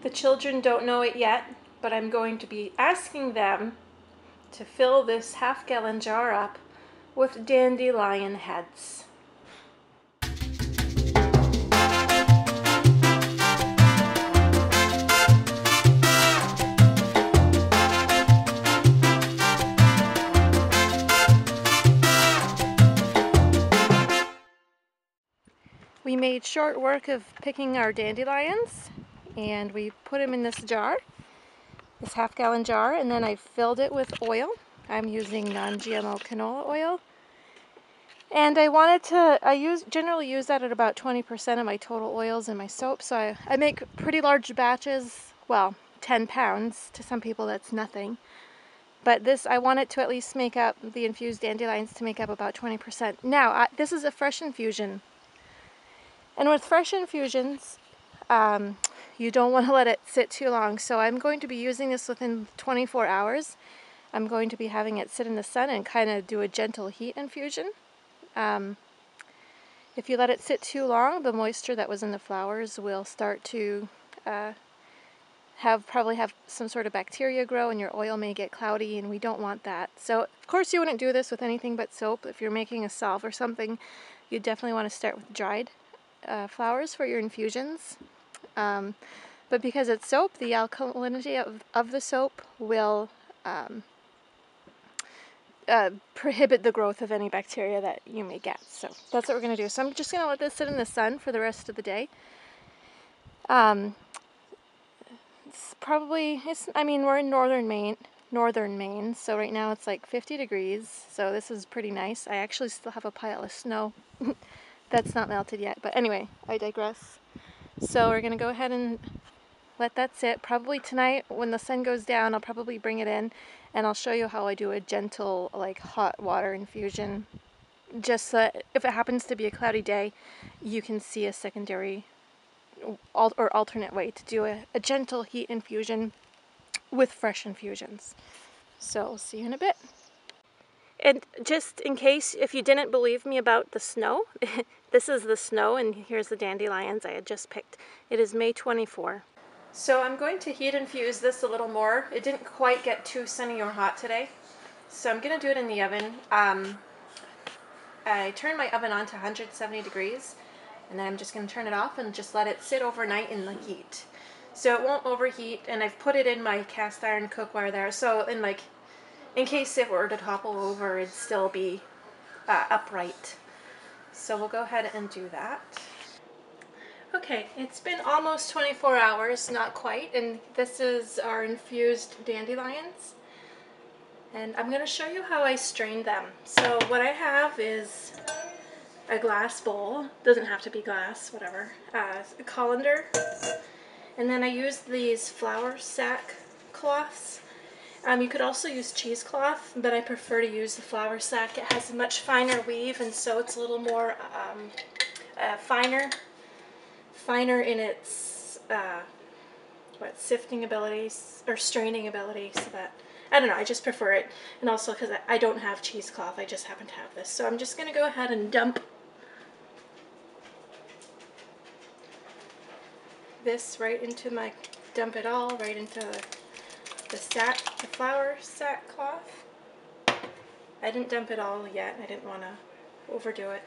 The children don't know it yet, but I'm going to be asking them to fill this half-gallon jar up with dandelion heads. We made short work of picking our dandelions, and we put them in this jar, this half-gallon jar, and then I filled it with oil. I'm using non-GMO canola oil. And I generally use that at about 20% of my total oils in my soap, so I make pretty large batches, well, 10 pounds. To some people that's nothing. But this, I want it to at least make up, the infused dandelions to make up about 20%. Now, this is a fresh infusion. And with fresh infusions, you don't want to let it sit too long. So I'm going to be using this within 24 hours. I'm going to be having it sit in the sun and kind of do a gentle heat infusion. If you let it sit too long, the moisture that was in the flowers will start to probably have some sort of bacteria grow, and your oil may get cloudy, and we don't want that. So of course you wouldn't do this with anything but soap. If you're making a salve or something, you definitely want to start with dried flowers for your infusions. But because it's soap, the alkalinity of the soap will prohibit the growth of any bacteria that you may get. So that's what we're going to do. So I'm just going to let this sit in the sun for the rest of the day. I mean, we're in northern Maine, so right now it's like 50 degrees, so this is pretty nice. I actually still have a pile of snow that's not melted yet, but anyway, I digress. So we're going to go ahead and let that sit. Probably tonight when the sun goes down, I'll probably bring it in and I'll show you how I do a gentle, like, hot water infusion, just so that if it happens to be a cloudy day, you can see a secondary or alternate way to do a gentle heat infusion with fresh infusions. So we'll see you in a bit. And just in case, if you didn't believe me about the snow, this is the snow, and here's the dandelions I had just picked. It is May 24. So I'm going to heat infuse this a little more. It didn't quite get too sunny or hot today, so I'm going to do it in the oven. I turned my oven on to 170 degrees, and then I'm just going to turn it off and just let it sit overnight in the heat. So it won't overheat, and I've put it in my cast iron cookware there, so in case it were to topple over, it'd still be upright. So we'll go ahead and do that. Okay, it's been almost 24 hours, not quite, and this is our infused dandelions. And I'm going to show you how I strained them. So what I have is a glass bowl, doesn't have to be glass, whatever, a colander, and then I used these flour sack cloths. You could also use cheesecloth, but I prefer to use the flour sack. It has a much finer weave, and so it's a little more finer in its sifting abilities or straining ability, so that, I don't know, I just prefer it. And also because I don't have cheesecloth, I just happen to have this. So I'm just going to go ahead and dump this right into dump it all right into the flour sack cloth. I didn't dump it all yet, I didn't want to overdo it.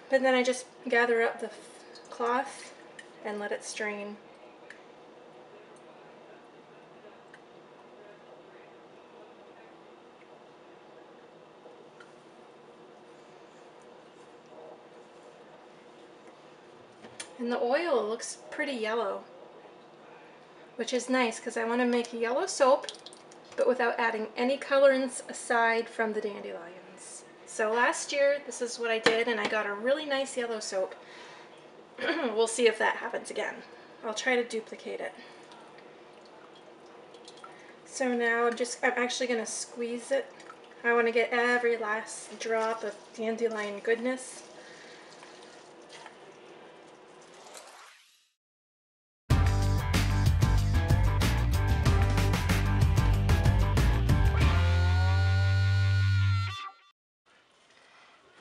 But then I just gather up the cloth and let it strain. And the oil looks pretty yellow, which is nice because I want to make a yellow soap, but without adding any colorants aside from the dandelions. So last year, this is what I did, and I got a really nice yellow soap. We'll see if that happens again. I'll try to duplicate it. So now I'm actually going to squeeze it. I want to get every last drop of dandelion goodness.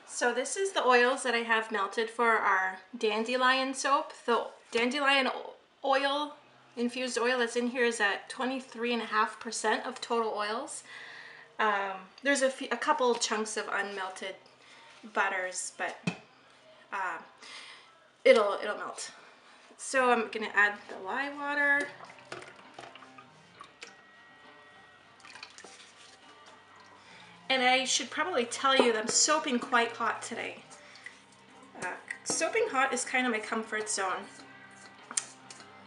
So this is the oils that I have melted for our dandelion soap. The dandelion oil, infused oil that's in here is at 23.5% of total oils. There's a couple chunks of unmelted butters, but it'll melt. So I'm gonna add the lye water. And I should probably tell you that I'm soaping quite hot today. Soaping hot is kind of my comfort zone.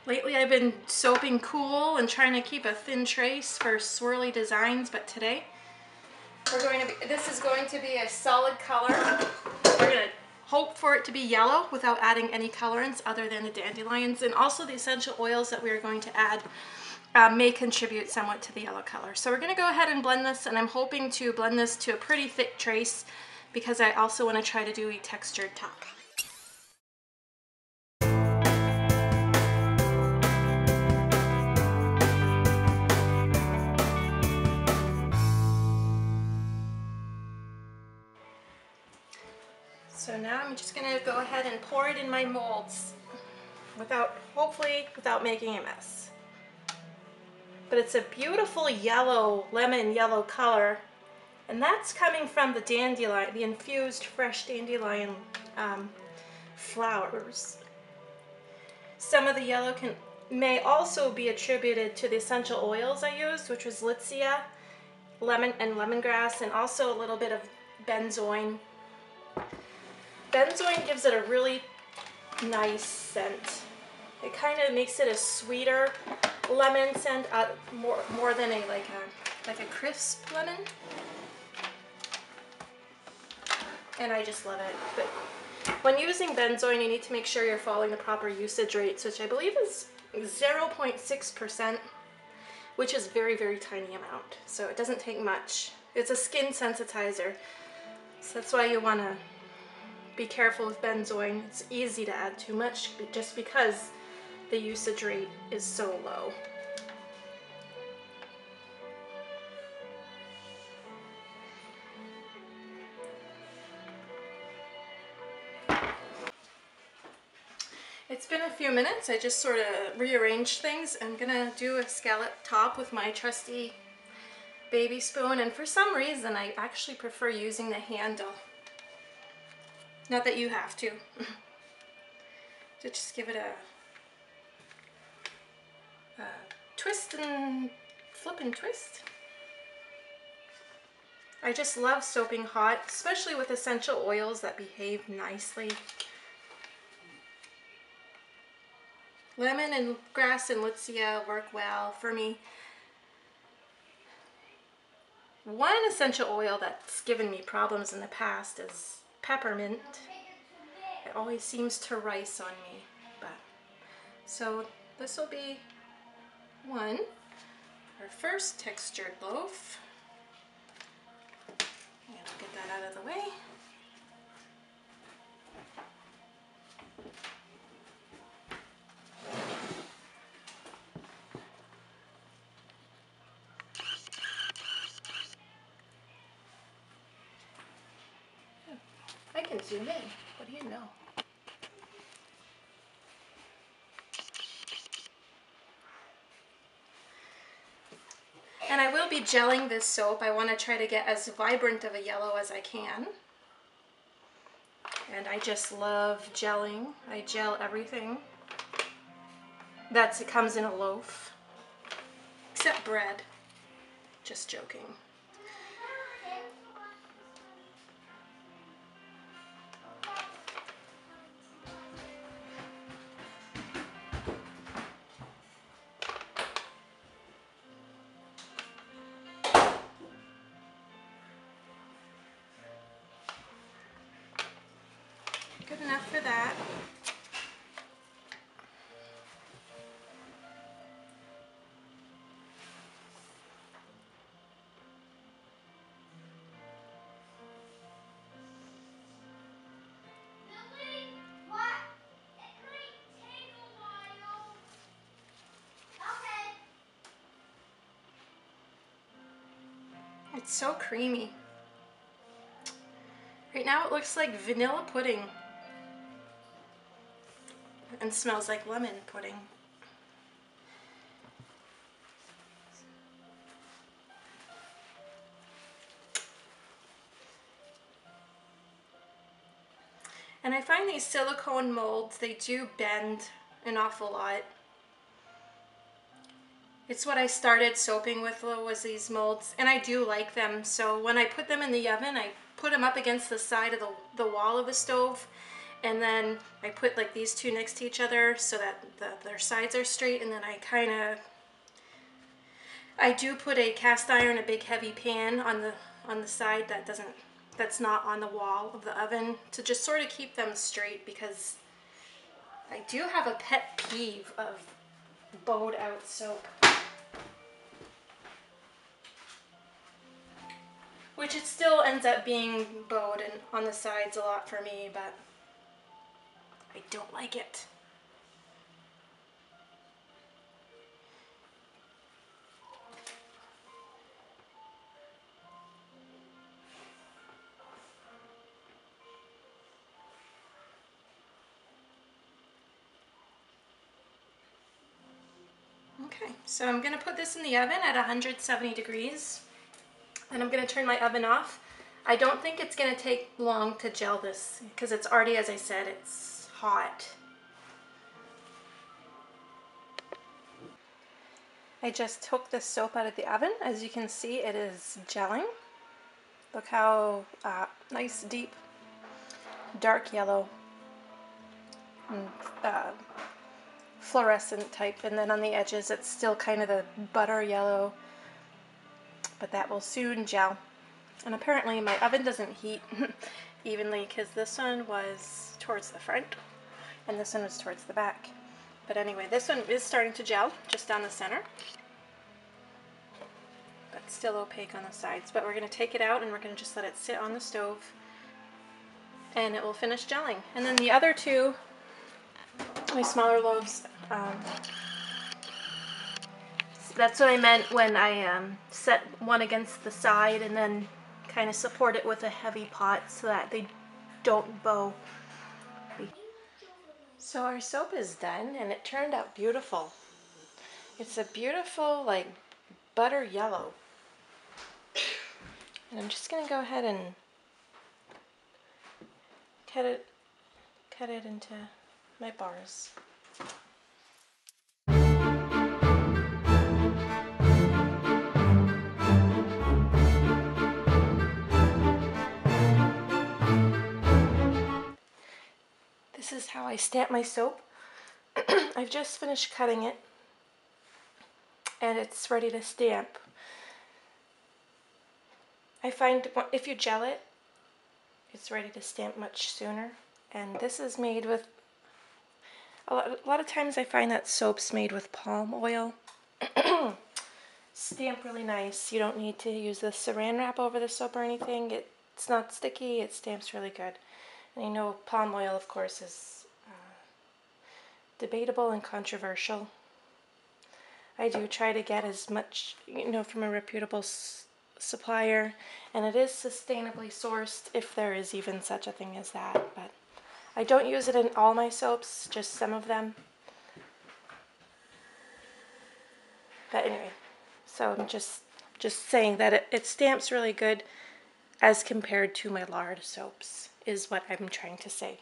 Lately I've been soaping cool and trying to keep a thin trace for swirly designs, but today this is going to be a solid color. We're gonna hope for it to be yellow without adding any colorants other than the dandelions, and also the essential oils that we are going to add may contribute somewhat to the yellow color. So we're gonna go ahead and blend this, and I'm hoping to blend this to a pretty thick trace because I also want to try to do a textured top. So now I'm just gonna go ahead and pour it in my molds hopefully without making a mess. But it's a beautiful yellow, lemon yellow color, and that's coming from the dandelion, the infused fresh dandelion flowers. Some of the yellow may also be attributed to the essential oils I used, which was Litsea, lemon and lemongrass, and also a little bit of benzoin. Benzoin gives it a really nice scent. It kind of makes it a sweeter lemon scent, more than like a crisp lemon. And I just love it. But when using benzoin, you need to make sure you're following the proper usage rates, which I believe is 0.6%, which is very, very tiny amount. So it doesn't take much. It's a skin sensitizer. So that's why you want to be careful with benzoin. It's easy to add too much just because the usage rate is so low. It's been a few minutes. I just sort of rearranged things. I'm gonna do a scallop top with my trusty baby spoon, and for some reason I actually prefer using the handle. Not that you have to. To just give it a twist and flip and twist. I just love soaping hot, especially with essential oils that behave nicely. Lemon and grass and Litsea work well for me. One essential oil that's given me problems in the past is peppermint. It always seems to rice on me. So this will be our first textured loaf. And I'll get that out of the way. I can zoom in. What do you know? And I will be gelling this soap. I want to try to get as vibrant of a yellow as I can. And I just love gelling. I gel everything. It comes in a loaf. Except bread. Just joking. Good enough for that. It's so creamy. Right now it looks like vanilla pudding and smells like lemon pudding. And I find these silicone molds, they do bend an awful lot. It's what I started soaping with, was these molds, and I do like them. So when I put them in the oven, I put them up against the side of the wall of the stove, and then I put like these two next to each other so that their sides are straight, and then I do put a cast iron, a big heavy pan on the side that's not on the wall of the oven, to just sort of keep them straight, because I do have a pet peeve of bowed out soap. Which it still ends up being bowed and on the sides a lot for me, but I don't like it. Okay, so I'm going to put this in the oven at 170 degrees. And I'm going to turn my oven off. I don't think it's going to take long to gel this, because it's already, as I said, it's hot. I just took this soap out of the oven. As you can see, it is gelling. Look how nice, deep, dark yellow, and fluorescent type. And then on the edges, it's still kind of the butter yellow, but that will soon gel. And apparently my oven doesn't heat evenly, because this one was towards the front and this one was towards the back. But anyway, this one is starting to gel just down the center, but still opaque on the sides. But we're going to take it out and we're going to just let it sit on the stove, and it will finish gelling. And then the other two, my smaller loaves, that's what I meant when I set one against the side and then kind of support it with a heavy pot so that they don't bow. So our soap is done, and it turned out beautiful. It's a beautiful, like, butter yellow. And I'm just going to go ahead and cut it into my bars. This is how I stamp my soap. I've just finished cutting it, and it's ready to stamp. I find if you gel it, it's ready to stamp much sooner. And this is made with, a lot of times I find that soap's made with palm oil. Stamp really nice. You don't need to use the saran wrap over the soap or anything. It's not sticky, it stamps really good. And you know, palm oil, of course, is debatable and controversial. I do try to get as much, from a reputable supplier, and it is sustainably sourced, if there is even such a thing as that. But I don't use it in all my soaps, just some of them. But anyway, so I'm just saying that it stamps really good as compared to my lard soaps, is what I'm trying to say.